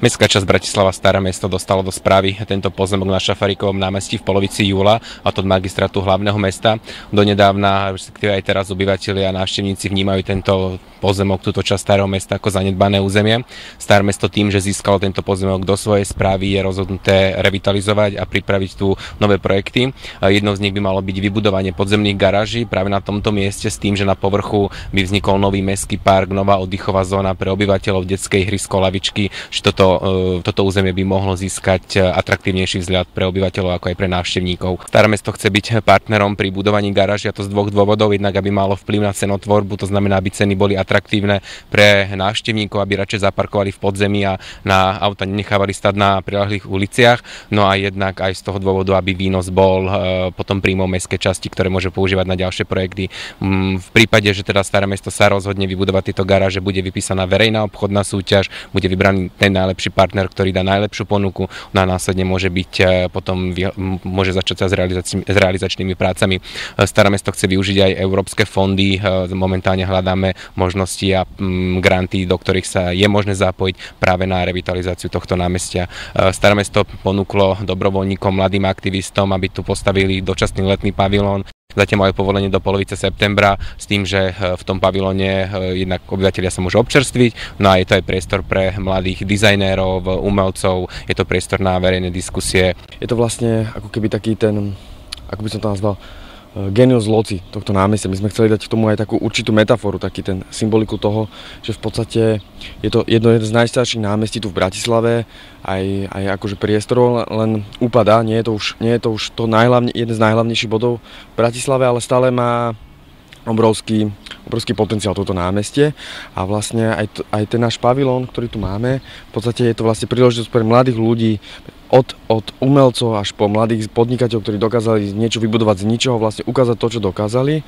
Mestská časť Bratislava Staré mesto dostalo do správy tento pozemok na Šafarikovom námestí v polovici júla, a to od magistrátu hlavného mesta. Donedávna, respektíve aj teraz obyvatelia a návštevníci vnímajú tento pozemok, túto časť Starého mesta ako zanedbané územie. Staré mesto tým, že získalo tento pozemok do svojej správy, je rozhodnuté revitalizovať a pripraviť tu nové projekty. Jednou z nich by malo byť vybudovanie podzemných garáží práve na tomto mieste s tým, že na povrchu by vznikol nový mestský park, nová oddychová zóna pre obyvateľov, detské ihrisko, lavičky, že toto územie by mohlo získať atraktívnejší vzhľad pre obyvateľov ako aj pre návštevníkov. Staré mesto chce byť partnerom pri budovaní garáží, a to z dvoch dôvodov. Jednak aby malo vplyv na cenotvorbu, to znamená, aby ceny boli atraktívne pre návštevníkov, aby radšej zaparkovali v podzemí a na auta nenechávali stať na priľahlých uliciach. No a jednak aj z toho dôvodu, aby výnos bol potom príjmom mestskej časti, ktoré môže používať na ďalšie projekty. V prípade, že teda Staré mesto sa rozhodne vybudovať tieto garáže, bude vypísaná verejná obchodná súťaž, bude vybraný ten najlepší partner, ktorý dá najlepšiu ponuku, no a následne môže začať sa s realizačnými prácami. Staré mesto chce využiť aj európske fondy, momentálne hľadáme možnosti a granty, do ktorých sa je možné zapojiť práve na revitalizáciu tohto námestia. Staré mesto ponúklo dobrovoľníkom, mladým aktivistom, aby tu postavili dočasný letný pavilón. Zatiaľ majú povolenie do polovice septembra s tým, že v tom pavilóne jednak obyvatelia sa môžu občerstviť, no a je to aj priestor pre mladých dizajnérov, umelcov, je to priestor na verejné diskusie. Je to vlastne ako keby taký ten, ako by som to nazval, genius loci tohto námestia. My sme chceli dať k tomu aj takú určitú metaforu, taký ten symboliku toho, že v podstate je to jedno z najstarších námestí tu v Bratislave, aj akože priestor len upadá, nie je to už jeden z najhlavnejších bodov v Bratislave, ale stále má obrovský potenciál toto námestie, a vlastne aj ten náš pavilón, ktorý tu máme, v podstate je to vlastne príležitosť pre mladých ľudí, od umelcov až po mladých podnikateľov, ktorí dokázali niečo vybudovať z ničoho, vlastne ukázať to, čo dokázali.